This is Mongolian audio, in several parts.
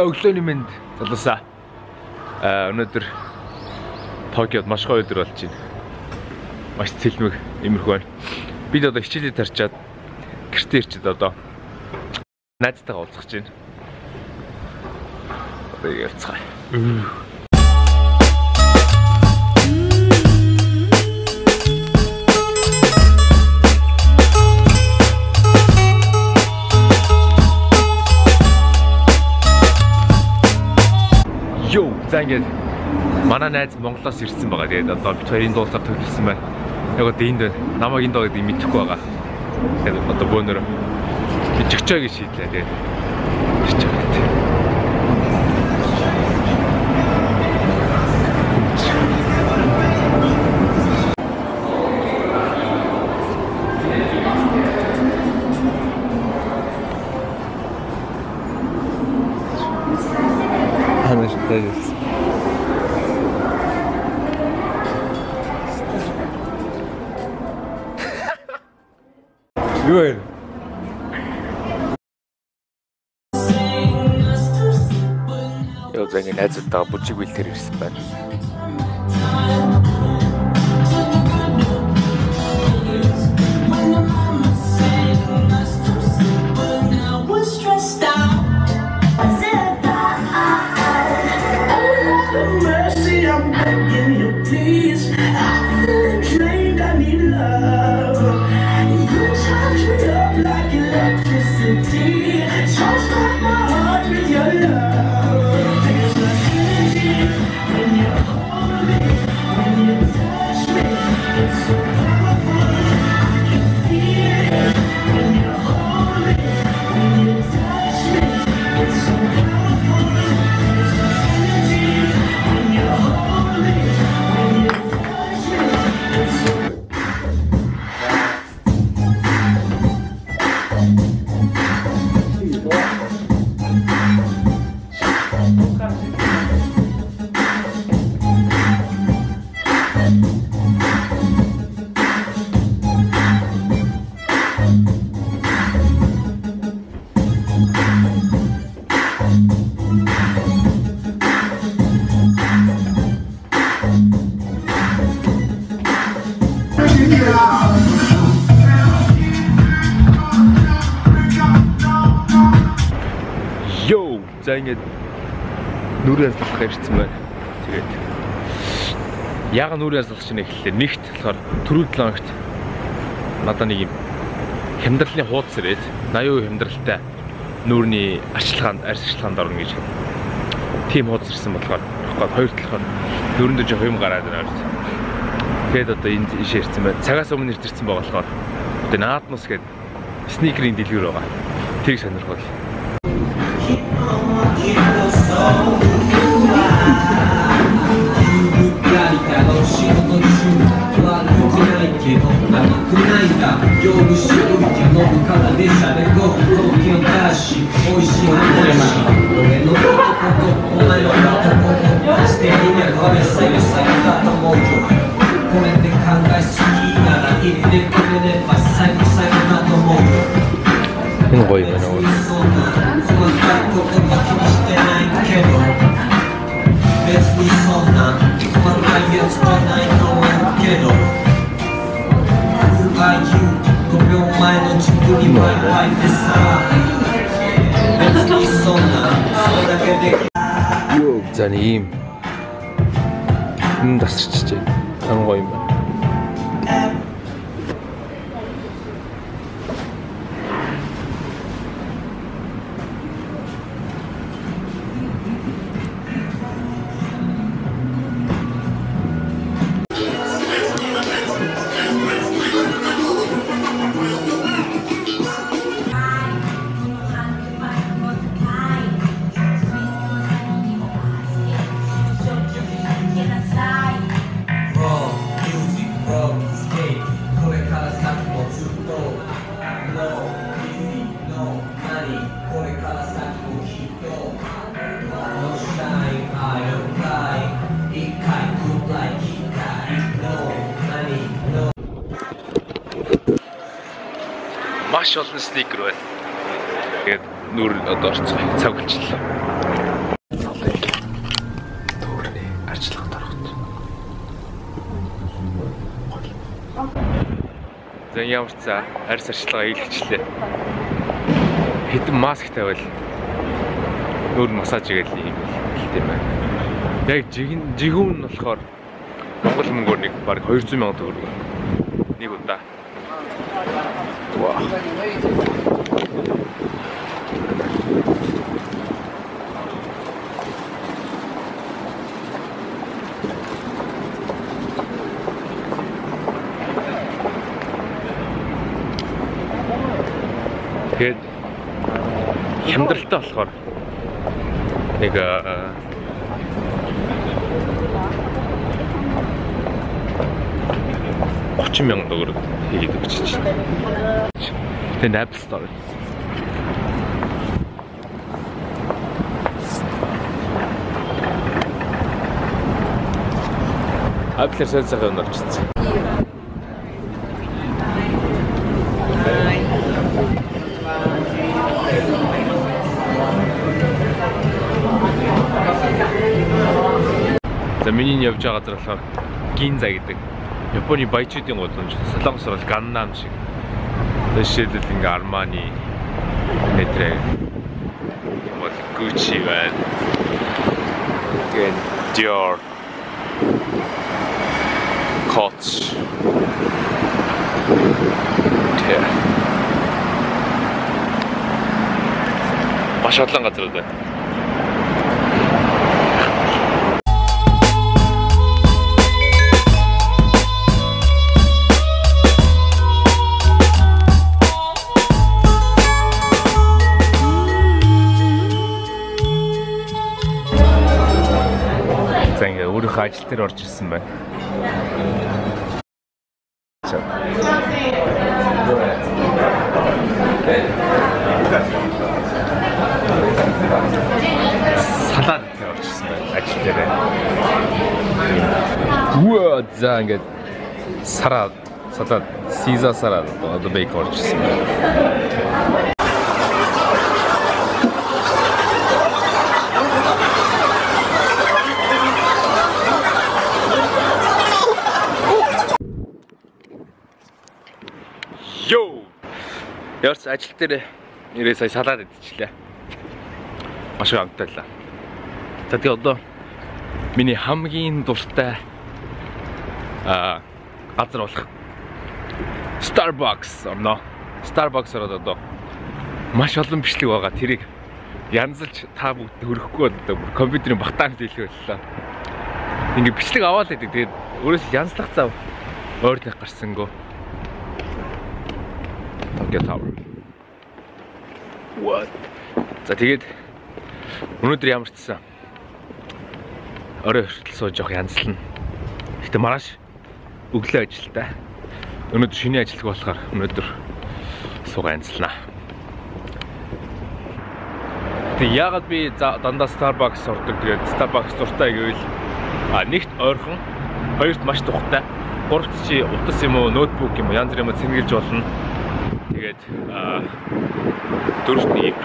өглөөний мэнд залуусаа. Өнөөдөр Токиод маш гоё өдөр болж байна. Маш цэлмэг имерхүү байна. Бид одоо хичээлээ тарчаад гэртээ ирчээд одоо найзтайгаа уулзах гэж байна. Одоо ялцгаа. Йоо, за ингээд манай найз Монголоос ирсэн байгаа. Тэгээд одоо бид хоёрын дуулаар төлөвлөсөн байна. Яг одоо энд байна. Намайг энд байгаа гэдэг мэдэхгүй байгаа. Тэгээд одоо бөөнөр бид чөчөө гэж шийдлээ. Тэгээд ирч байгаа гэдэг. Good. Яа зэнгээ найзтайгаа бүжиг бэлтэр ирсэн байна. Йоо, за ингээд нүрээ салах ирсэн байна. Тэгээд яга нүрээ салах чинь эхэллээ. Нэгт болохоор түрүү 7 хоногт надад нэг юм хямдралны хуудас ирээд 80% хямдралтай нүүрний арчилгаанд орно гэж. Тим хуудас ирсэн болохоор хоёр талаар нүүрэндээ жоох юм гараад байна. Тэгээд одоо энд ишээ ирсэн байна. Цагаас өмнө ирсэн байгаа болохоор одоо нааднус гэдэг сникерийн дэлгүүр байгаа. Тэрийг сонирхол. Гоё байна уу? Йоо, зани юм. Тасарч чинь. Гоё юм байна. Маш олон сникер байна. Тэгээд нүр одоо орцгоо цаг болчихлоо. За ямар ч за арьс арчилгаа хийлгэчлээ. Хэдэн маск тавиал нүүр массаж хийгээл юм хэлтэй байна. Яг жигүүн нь болохоор Монгол мөнгөөр нэг баг 200 сая төгрөг. Нэг удаа. Вау. Тэгээд хямдралтай болохоор нэг 30 сая төгрөг хийгээд өгч чинь. Тэгээд Apple Store. Apple сайжрах юм орчихсон. За миний явж байгаа газар болохоор Гинза гэдэг Японы баячуудын гудамж. Солонгос бол Ганнам шиг. Жишээлбэл ингээ Armani, Netre, Gucci байна. Тэгээд Dior, Coach. Маш олон газрууд байна. За ингээ өөрийнхөө ажил дээр орж ирсэн байна. Салаад дээр орж ирсэн байна ажил дээрээ. За ингээ салаад Caesar салаад одоо бейк орж ирсэн байна. Ярц ажил дээр ирээ сая салаад идчихлээ. Маш их амтайлаа. За тэгээ одоо миний хамгийн дуртай газар болох Starbucks орно. Starbucks ороод одоо маш олон бичлэг байгаа. Тэрийг янзалж та бүгд хөрөхгүй одоо компьютерийн багтаамж дийлэх боллоо. Ингээ бичлэг аваад байдаг. Тэгээд өөрөөс янзлах зав ойртох гарсангүй. Tower. What? За тэгээд өнөөдөр ямар ч гэсэн орой хүртэл сууж явах янзлна. Гэтэ маргааш өглөө ажилтаа. Өнөөдөр шинэ ажилтг болохоор өнөөдөр суугаа янзлнаа. Тэг яагаад би дандаа Starbucks ордог. Тэгээд Starbucks дуртай гэвэл нэгт ойрхон, хоёрт маш тухтай, гуравт чи утас юм уу, ноутбук юм уу, янз бүр юм цэнгэлж болно. Тэгээд дөрөвт нэг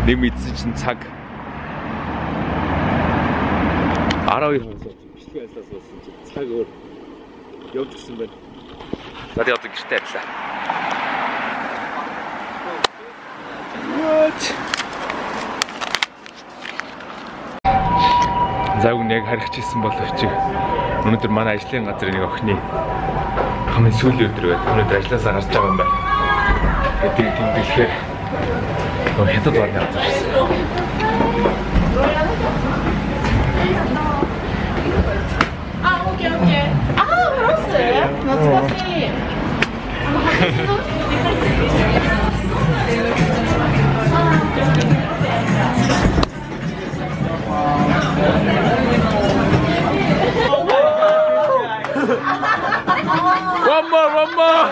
Нэг мэдсэн чинь цаг 12 хоног бичлэг ажиллаас болсон чинь цаг өөр явж гисэн байна. Надад одоо гэртээ ажиллаа. What? Зааг нь яг харих чийсэн боловч өнөөдөр манай ажлын газрын нэг охины хамгийн сүүлийн өдөр байд. Өнөөдөр ажилласаа гарч байгаа юм байна. Тэгээд тэмдэглэхээр хятад барны газар шээ. Окей. просто, надо смотреть. One more!